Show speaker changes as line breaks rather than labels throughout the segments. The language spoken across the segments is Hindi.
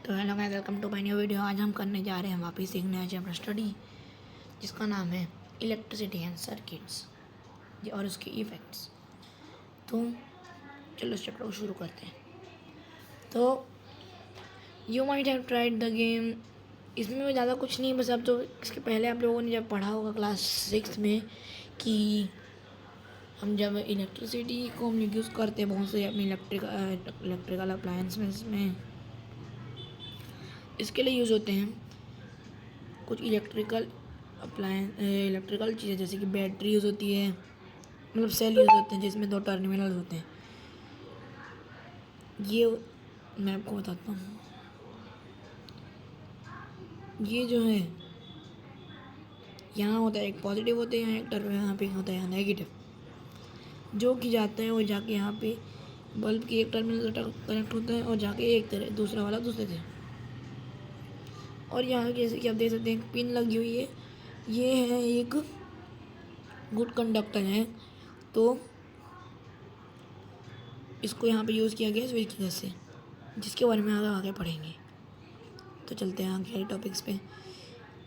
तो hello guys, welcome to my new video. आज हम करने जा रहे हैं वापस एक नया चैप्टर स्टडी जिसका नाम है इलेक्ट्रिसिटी एंड सर्किट्स और उसके इफ़ेक्ट्स। तो चलो इस चैप्टर को शुरू करते हैं। तो you might have tried the game. इसमें मैं ज़्यादा कुछ नहीं, बस अब तो इसके पहले आप लोगों ने जब पढ़ा होगा क्लास 6 में कि हम जब इलेक्ट्रिसिटी को हम यूज़ करते हैं बहुत से अपनी इलेक्ट्रिकल अप्लायंसेस में, इसके लिए यूज़ होते हैं कुछ इलेक्ट्रिकल चीज़ें, जैसे कि बैटरी यूज़ होती है, मतलब सेल यूज़ होते हैं जिसमें 2 टर्मिनल होते हैं। ये मैं आपको बताता हूँ। ये जो है यहाँ होता है एक पॉजिटिव होता है, यहाँ पे होता है नेगेटिव, जो कि जाता है और जाके यहाँ पे बल्ब की एक टर्मिनल से कनेक्ट होता है और जाके एक तरह दूसरा वाला दूसरे से। और यहाँ जैसे कि आप देख सकते हैं पिन लगी हुई है, ये है एक गुड कंडक्टर है, तो इसको यहाँ पे यूज़ किया गया स्विच की वजह से, जिसके बारे में आगे पढ़ेंगे। तो चलते हैं आगे टॉपिक्स पे।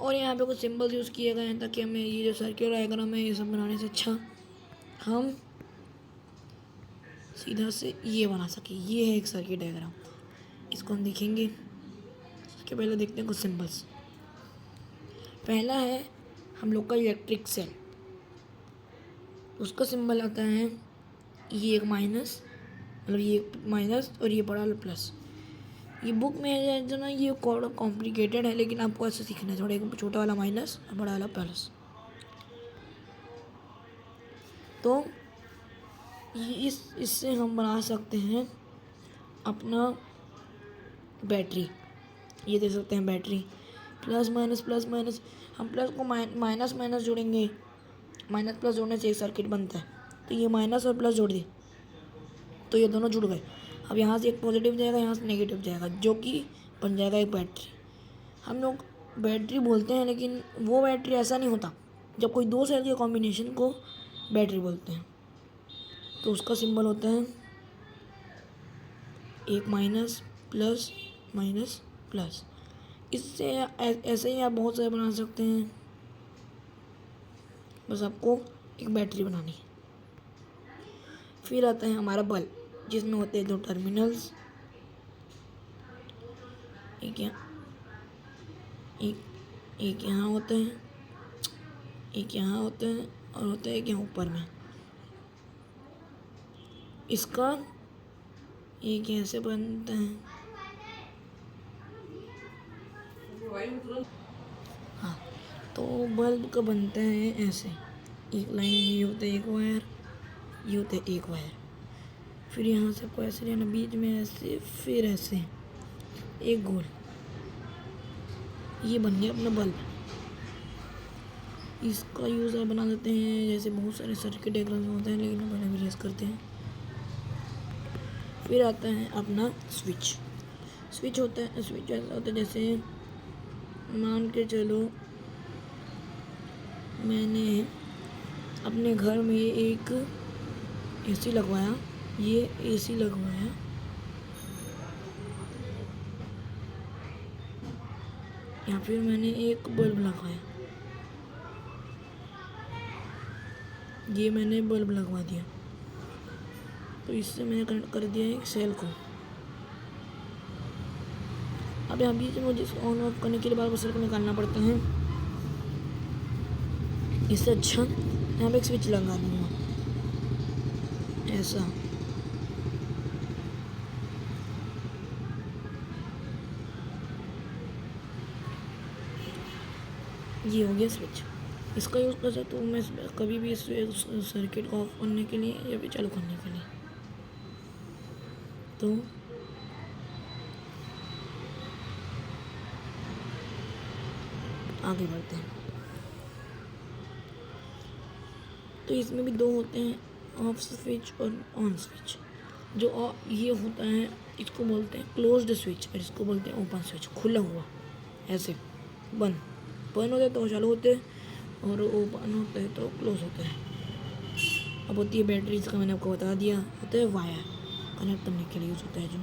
और यहाँ पे कुछ सिंबल्स यूज़ किए गए हैं ताकि हमें ये जो सर्किट डायग्राम है ये सब बनाने से अच्छा हम सीधा से ये बना सके। ये है एक सर्किट डायग्राम, इसको हम देखेंगे। इसके पहले देखते हैं कुछ सिंबल्स। पहला है हम लोग का इलेक्ट्रिक सेल, उसका सिंबल आता है ये एक माइनस, मतलब ये माइनस और ये बड़ा वाला प्लस। ये बुक में है जो ना, ये कॉम्प्लिकेटेड है, लेकिन आपको ऐसे सीखना है। थोड़ा एक छोटा वाला माइनस और बड़ा वाला प्लस। तो इससे हम बना सकते हैं अपना बैटरी। ये दे सकते हैं बैटरी, प्लस माइनस। हम प्लस को माइनस जोड़ेंगे, माइनस प्लस जोड़ने से एक सर्किट बनता है। तो ये माइनस और प्लस जोड़ दिए तो ये दोनों जुड़ गए। अब यहाँ से एक पॉजिटिव जाएगा, यहाँ से नेगेटिव जाएगा, जो कि बन जाएगा एक बैटरी। हम लोग बैटरी बोलते हैं, लेकिन वो बैटरी ऐसा नहीं होता। जब कोई 2 सेल के कॉम्बिनेशन को बैटरी बोलते हैं, तो उसका सिंबल होता है एक माइनस प्लस। इससे ऐसे ही आप बहुत सारे बना सकते हैं, बस आपको एक बैटरी बनानी है। फिर आता है हमारा बल्ब, जिसमें होते हैं 2 टर्मिनल्स, एक यहाँ होता है, एक यहाँ होता है और होता है एक यहाँ ऊपर में। इसका एक ऐसे बनता है, हाँ। तो बल्ब का बनता है ऐसे, एक लाइन ये होता है एक वायर, ये होता है एक वायर। फिर यहाँ से आपको ऐसे लेना, बीच में ऐसे, फिर ऐसे एक गोल। ये बन गया अपना बल्ब। इसका यूज़ आप बना देते हैं, जैसे बहुत सारे सर्किट डायग्राम होते हैं, लेकिन हम पहले यूज़ करते हैं। फिर आता है अपना स्विच होता है। स्विच ऐसा होता है, जैसे मान के चलो मैंने अपने घर में एक एसी लगवाया, ये एसी लगवाया, या फिर मैंने एक बल्ब लगवाया, ये मैंने बल्ब लगवा दिया, तो इससे मैंने कनेक्ट कर दिया एक सेल को। अब यहाँ बीच में मुझे इसको ऑन ऑफ करने के लिए बार बार सेल को निकालना पड़ता है। इससे अच्छा यहाँ पे एक स्विच लगा दूँगा ऐसा। ये हो गया स्विच। इसका यूज़ कर सकता हूँ मैं कभी भी इस सर्किट को ऑफ करने के लिए या फिर चालू करने के लिए। तो आगे बढ़ते हैं। तो इसमें भी 2 होते हैं, ऑफ स्विच और ऑन स्विच। जो ये होता है इसको बोलते हैं क्लोज्ड स्विच, और इसको बोलते हैं ओपन स्विच, खुला हुआ। ऐसे बंद होता है तो चालू होते हैं, और ओपन होता है तो क्लोज होता है। अब होती है बैटरी, इसका मैंने आपको बता दिया। होता है वायर, कनेक्ट करने के लिए यूज़ होता है, जो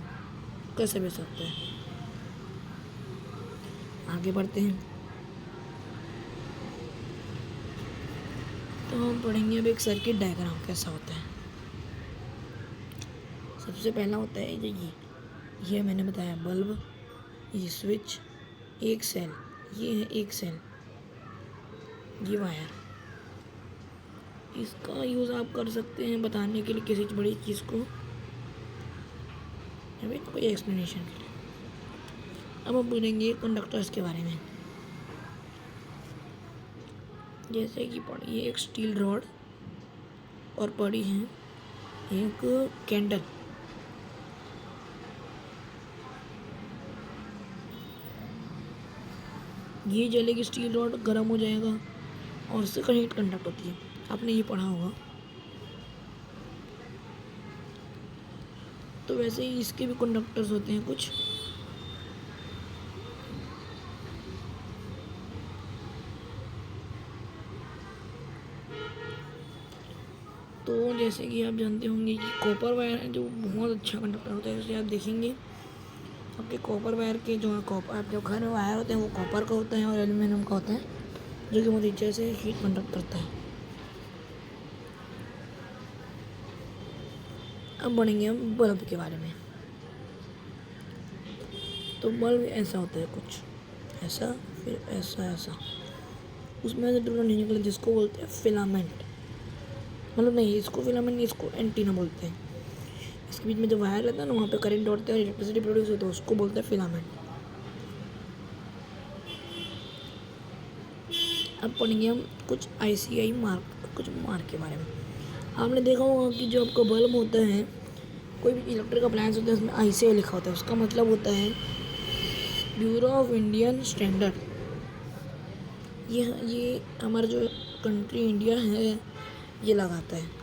कैसे भी सकता है। आगे बढ़ते हैं। तो हम पढ़ेंगे अब एक सर्किट डायग्राम कैसा होता है। सबसे पहला होता है ये मैंने बताया बल्ब, ये स्विच, एक सेल, ये है एक सेल, ये वायर। इसका यूज़ आप कर सकते हैं बताने के लिए किसी बड़ी चीज़ को, या फिर कोई एक्सप्लेनेशन के लिए। अब हम बोलेंगे कंडक्टर्स के बारे में। जैसे कि पड़ी है एक स्टील रॉड और पड़ी है एक कैंडल। ये जलेगी, स्टील रॉड गर्म हो जाएगा और उससे हीट कंडक्ट होती है। आपने ये पढ़ा होगा। तो वैसे ही इसके भी कंडक्टर्स होते हैं कुछ। तो जैसे कि आप जानते होंगे कि कॉपर वायर है जो बहुत अच्छा कंडक्टर होता है। जैसे आप देखेंगे आपके कॉपर वायर के जो कॉपर जो घर में वायर होते हैं वो कॉपर का होता है और एल्यूमिनियम का होता है, जो कि बहुत अच्छे से हीट कंडक्ट करता है। अब बढ़ेंगे हम बल्ब के बारे में। तो बल्ब ऐसा होता है कुछ ऐसा, फिर ऐसा ऐसा, उसमें से डिफरेंट नहीं निकला, जिसको बोलते हैं फिलामेंट। मतलब नहीं, इसको फिलामेंट नहीं, इसको एंटीना बोलते हैं। इसके बीच में जो वायर रहता है ना, वहाँ पे करंट दौड़ता है और इलेक्ट्रिसिटी प्रोड्यूस होता है, उसको बोलते हैं फिलामेंट। अब पढ़ेंगे हम कुछ ICI मार्क के बारे में। आपने देखा होगा कि जो आपका बल्ब होता है, कोई भी इलेक्ट्रिक अप्लायंस होता है, उसमें ICI लिखा होता है। उसका मतलब होता है ब्यूरो ऑफ इंडियन स्टैंडर्ड। ये हमारा जो कंट्री इंडिया है ये लगाता है।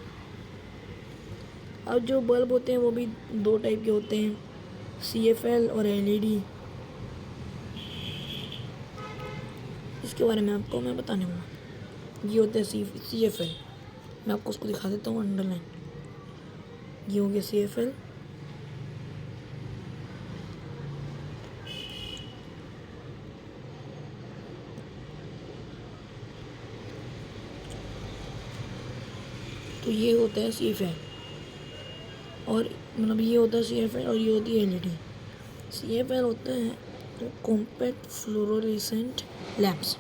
अब जो बल्ब होते हैं वो भी दो टाइप के होते हैं, CFL और LED। इसके बारे में आपको मैं बताने वाला। ये होता है CFL। मैं आपको उसको दिखा देता हूँ अंडरलाइन। ये हो गया CFL। तो ये होता है CFL, और मतलब ये होता है CFL और ये होती है LED। CFL होता है कॉम्पैक्ट फ्लोरोसेंट लैंप्स,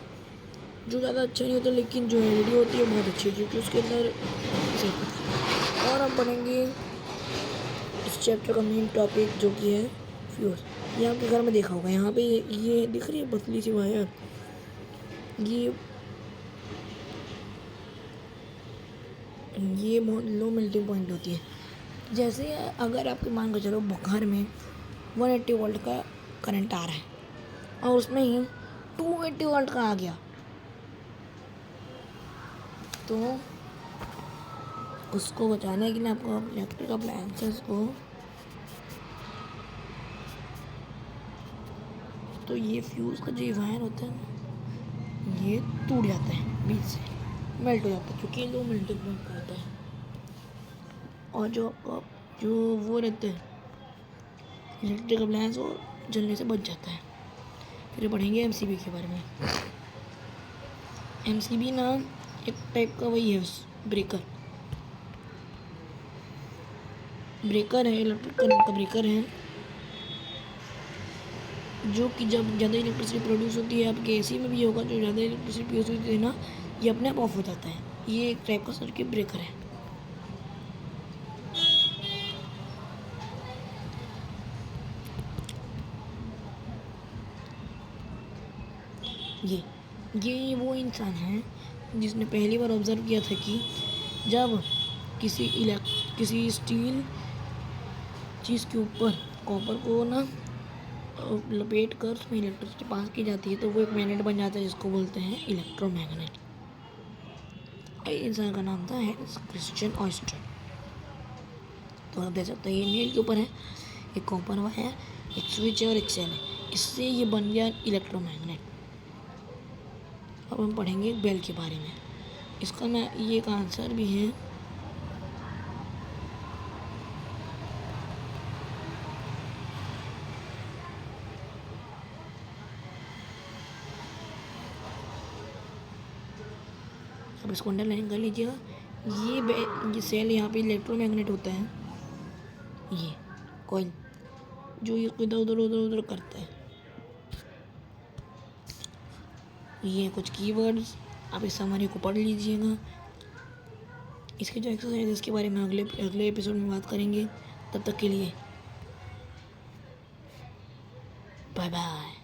जो ज़्यादा अच्छा नहीं होता, लेकिन जो LED होती है बहुत अच्छी है क्योंकि उसके अंदर है। और अब पढ़ेंगे इस चैप्टर का मेन टॉपिक जो कि है फ्यूज। ये आपके घर में देखा होगा, यहाँ पे ये दिख रही है पतली सी वायर, ये बहुत लो मेल्टिंग पॉइंट होती है। जैसे अगर आपके मान के चलो घर में 180 वोल्ट का करंट आ रहा है और उसमें ही 280 वोल्ट का आ गया, तो उसको बचाने के लिए आपको इलेक्ट्रिक अप्लायंसेस को, तो ये फ्यूज़ का जो वायर होता है ना, ये टूट जाता है बीच से, मेल्ट हो जाता है क्योंकि लो मेल्टिंग पॉइंट का होता है। और जो वो रहते हैं इलेक्ट्रिक अप्लायंस, वो जलने से बच जाता है। फिर पढ़ेंगे MCB के बारे में। MCB ना एक टाइप का वही है, ब्रेकर है, इलेक्ट्रिक करंट का ब्रेकर है, जो कि जब ज़्यादा इलेक्ट्रिसिटी प्रोड्यूस होती है, आपके AC में भी होगा, जो ज़्यादा इलेक्ट्रिसिटी प्रोड्यूस होती है ना, ये अपने आप ऑफ हो जाता है। ये एक टाइप का सर्किट ब्रेकर है। ये वो इंसान है जिसने पहली बार ऑब्ज़र्व किया था कि जब किसी स्टील चीज़ के ऊपर कॉपर को ना लपेट कर उसमें इलेक्ट्रिसिटी पास की जाती है, तो वो एक मैग्नेट बन जाता है, जिसको बोलते हैं इलेक्ट्रोमैग्नेट। इंसान का नाम था हैंस क्रिश्चियन ऑयस्टर। तो आप देख सकते हैं ये नील के ऊपर है, एक कॉपर है, एक स्विच है और एक सेल है। इससे ये बन गया इलेक्ट्रोमैग्नेट। अब हम पढ़ेंगे बेल के बारे में। इसका ना ये एक आंसर भी है। अब इसको अंडरलाइन कर लीजिएगा। ये सेल यहाँ पे इलेक्ट्रोमैग्नेट होता है, ये कॉइल जो ये इधर उधर उधर उधर करता है। ये कुछ कीवर्ड्स, आप इस समरी को पढ़ लीजिएगा। इसके जो एक्सरसाइज है इसके बारे में अगले एपिसोड में बात करेंगे। तब तक के लिए बाय बाय।